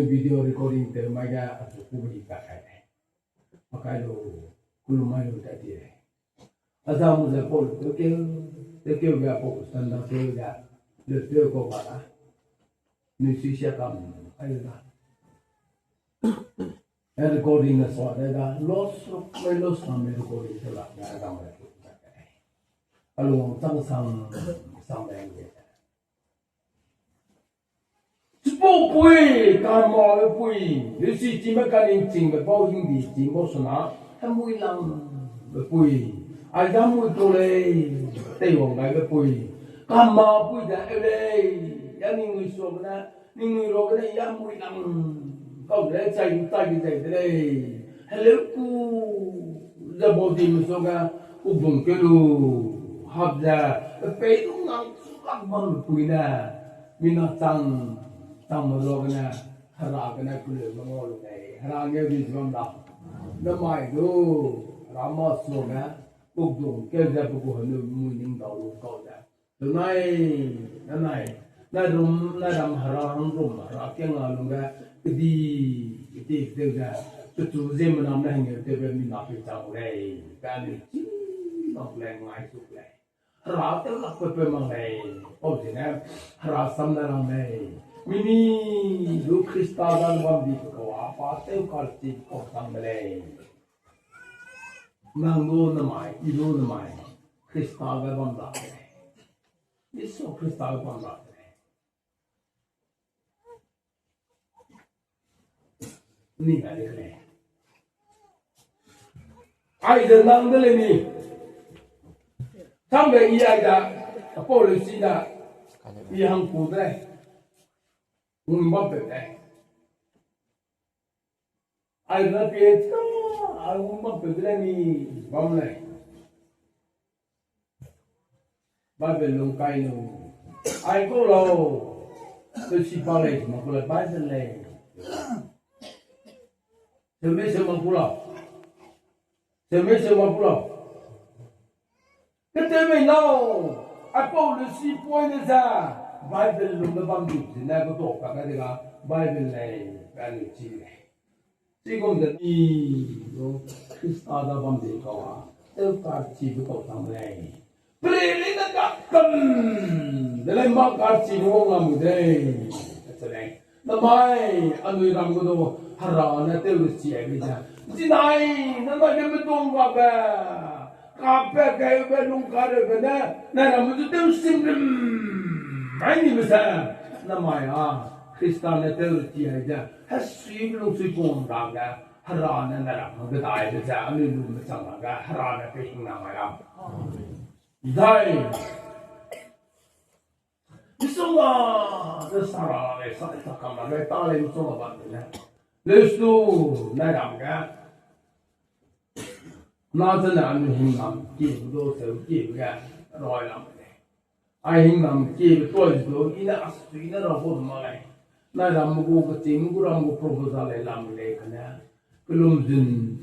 Video recording termaya atau publik pakai, pakai lo kulumai lo tadi. Asal muda pol, terkeu gak pol, standar terkeu gak, terkeu kau mana, nusi siapkan, ayo dah. Recording na soal dah, los kami recording telah dah ada mereka pakai. Kalau sang sampai ni. Bui kamu bui, lusi cuma kalian cing Pau Iheulungbe cing sana, kamu hilang bui, ada mu toleh, tewang lagi bui, kamu bui dah eleh, yang ni suapna, ni rokna yang mu hilang, kau dah cai deh, hello ku, zabodi musoga, ubung kelu, habza, petung nang suka malu bui dah, minatang. Tama logna haragna kule mangol nei harangge bisam da namai do rama soga bugdum kelja bugu hanu muning dalu kauda tunai nanai nadam harang rum rakyang alunga di tega tu Zeme nam na hingga tebe mina pita ulai kali nak leng ngai suk lai hara te lak pe mangai oh sini hara sam na mangai Mini do Kristadan wamdi ko apa teu kalti ko tangle nango namai ido namai Kristaga wamda iso Kristaga wamda ni ada kene ai de nangle ni sampai ia ada polisi da yang kuda Umba bete, ay na piyet ka, ay umba bete ni bamlay, babelong kaino, ay ko lo, to si palay, makulay baselay, Zeme mapulo, keteme no, apo le si point de ça. Bible lumba bambi, na ko to ka ka Bible lai kali chi le. Sigong da ni do Krista da bambi ka wa. Te ka chi ko tam lai. Prele na ka kam. De lai ma ka chi ho nga mu dei. Sa lai. Na mai anu ram ko do hara na te lu chi ai ja. Ji nai na ma ke me tong wa ba. Ka pe ke be lung ka re na ram tu te sim Ini besar nama ya Kristen itu dia hasri belum sukun raga harana nara mengetahui saja anu belum bersama raga harana pihing nama ya Daime Isonga the Sara le Santa Kama le Tale Isonga Bandina. Let's do Nadamga. Nothing I'm him give those give gas royal. I him give toys do in a street of my Nadam go to Tinguram proposal a lamb lake. Kulumzin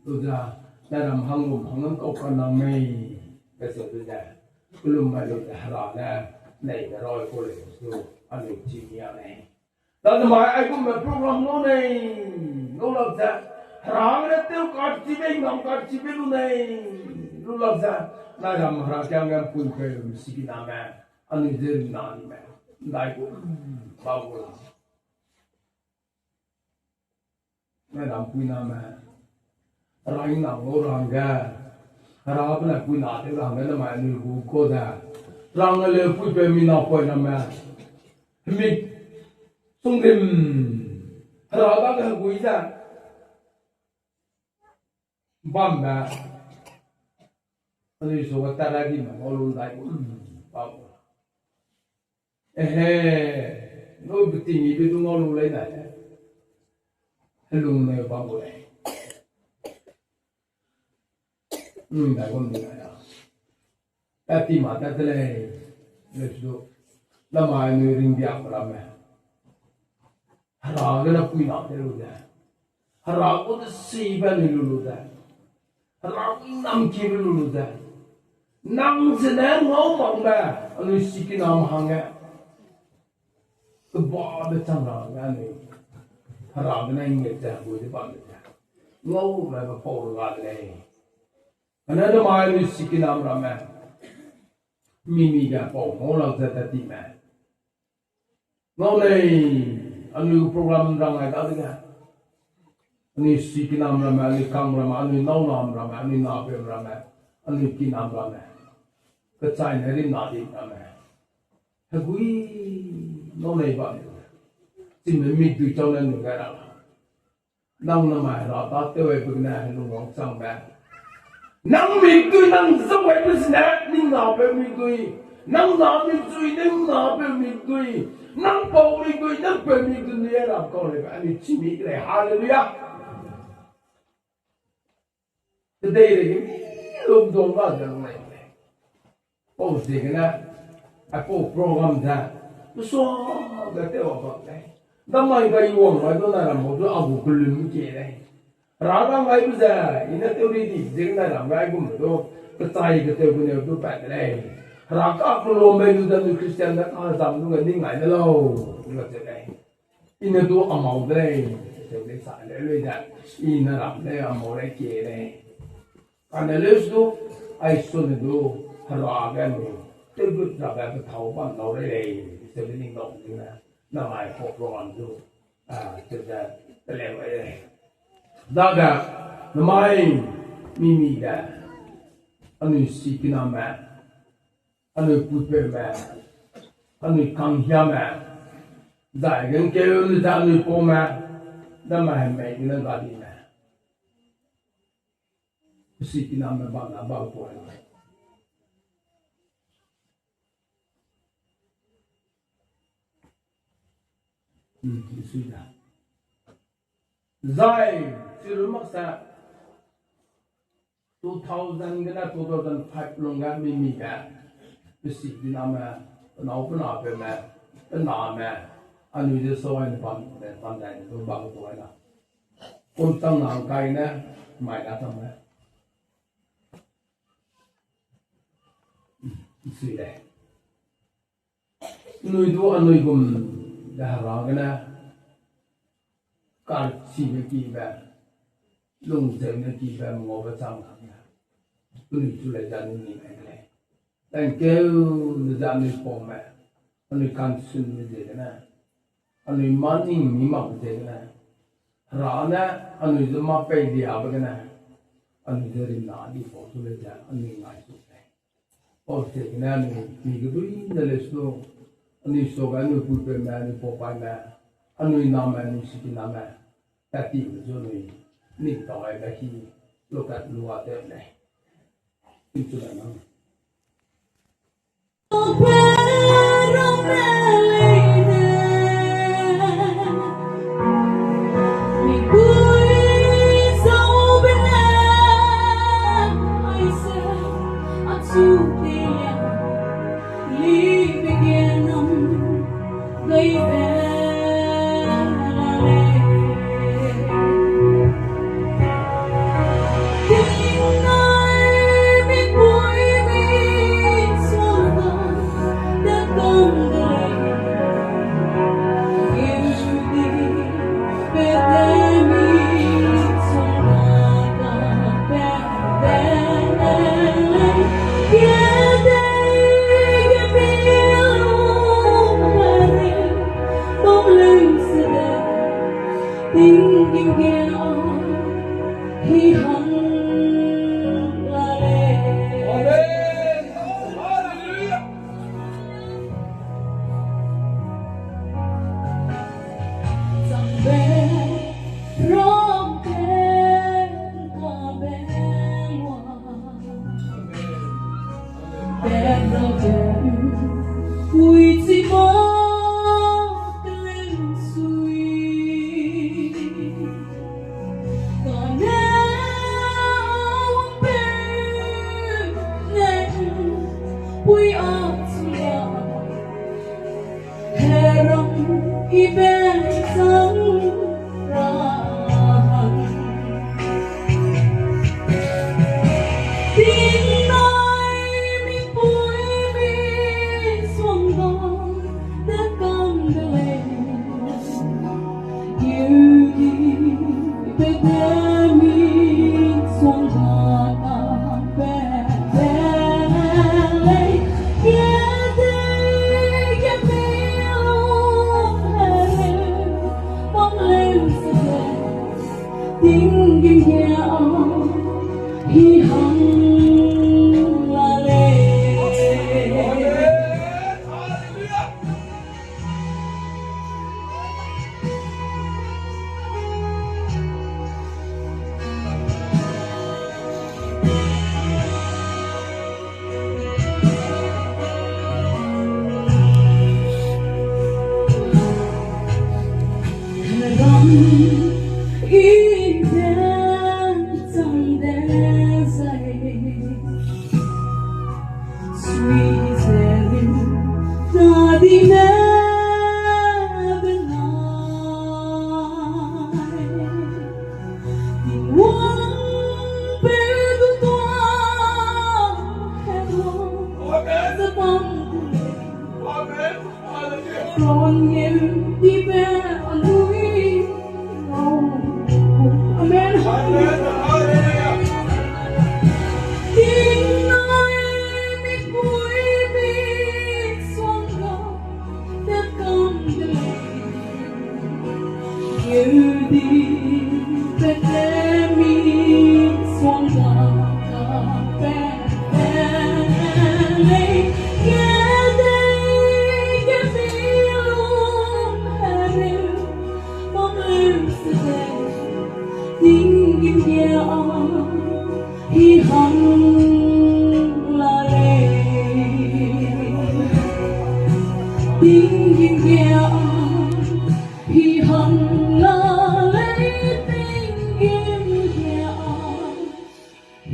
to the Nadam Hangum Kokana May. That's what is that. Kulum my little Harana. Này là rồi cô lại rồi anh được chịu nhiều này đó là mà ai cũng mà program nó này nó làm sao rằng là tiêu card chỉ bên ngắm card chỉ bên luôn này nó làm sao này làm ra cái ngắm quên quên sĩ cái nam anh ấy dễ nản mà đại cũng bao gồm này làm quên nam rằng ngắm nó rằng cái rằng cái là quên nản cái rằng cái là mà anh ấy cố ra rằng là phụ nữ mình nào phải làm mà mình sung đêm ra đó cái quý giá bám mà anh ấy số cái ta đi mà ngồi luôn đại bao nói bị tình ý bị tôi ngồi luôn lấy này luôn này bao nhiêu này đại con gì này ta tìm mà ta thế này let's do làm ai người riêng biệt của làm mẹ hara cái là quy nào thế luôn đấy hara có cái gì bên luôn đấy hara năm kia luôn đấy năm giờ này ngó mộng mẹ anh ấy xí cái nam hàng ấy cái bao cái thằng nào cái này hara cái này nghe chả vui thì bao nhiêu ngó mẹ cái phô cái này anh ấy làm ai người xí cái nam làm mẹ Mimi ga po mo la za ti ma no nei anu program rang ai da ga ani si ki nam ra ma ani kam ra ma ani nau nam ra ma ani na pe ra ma ani ki nam ra ma ka chai ne ri na di ra ma ha gui no nei ba ti me mi tu chau ne ga ra nau na ma ra ta te we bu na lu ngong sang ba năng mình cười năng sống vậy mới nè nhưng nào bên mình cười năng nào mình cười năng nào bên mình cười năng bầu mình cười năng bên mình cười này làm câu này anh ấy chỉ biết cái này hallelujah cái đây là cái lùm đồn vào giờ này bầu gì cái này bầu program ra nó xóa cái tiêu vào đây năm nay cái uổng nói tôi là một cái ảo của lùm cái này Rada ngai bisa, ina teori di, jeng na ram ngai gum do, percaya ke teori ni do pat ni. Raka kalau melu dan Kristian nak azam tu ni ngai ni lo, ngai jadi. Ina do amau ni, teori sah le dah. Ina ram ni amau ni kiri ni. Karena les do, aisun do, haragan ni. Teori raga bertau pan lau ni, teori ni lau ni na, namai program tu, jadi terlewat ni. Daga namai mimi ga anu si kinama anu pupe ma anu kanghya ma dai gen ke anu da anu po ma da mai mai na ga di ma si kinama ba na ba po na si da Zai Sirumak sa 2000 gana 2005 longa mimi ka bisi dinama nau puna pe ma na ma anu je so ai ban dai do ba ko na kon tang na kai na mai na tam ma si le nui do anui gum da ra gana cả chỉ cái kỳ về lùng tới cái kỳ về ngồi vào trong nhà tôi đi chú lại ra những ngày này但kêu người ta người phụ mẹ người can xin như thế này người mang những mi mặc thế này rồi nè người giúp mà phải đi học cái này người giờ đi nào đi phụ chú lại ra người ngài giúp này ở thế này người cái đôi này là số người số cái người phụ mẹ người phụ mẹ người nam người sĩ nam ta tìm cho người nịnh tỏi cái khi lúc đặt lúa thế này, ít chút là nó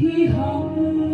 He hung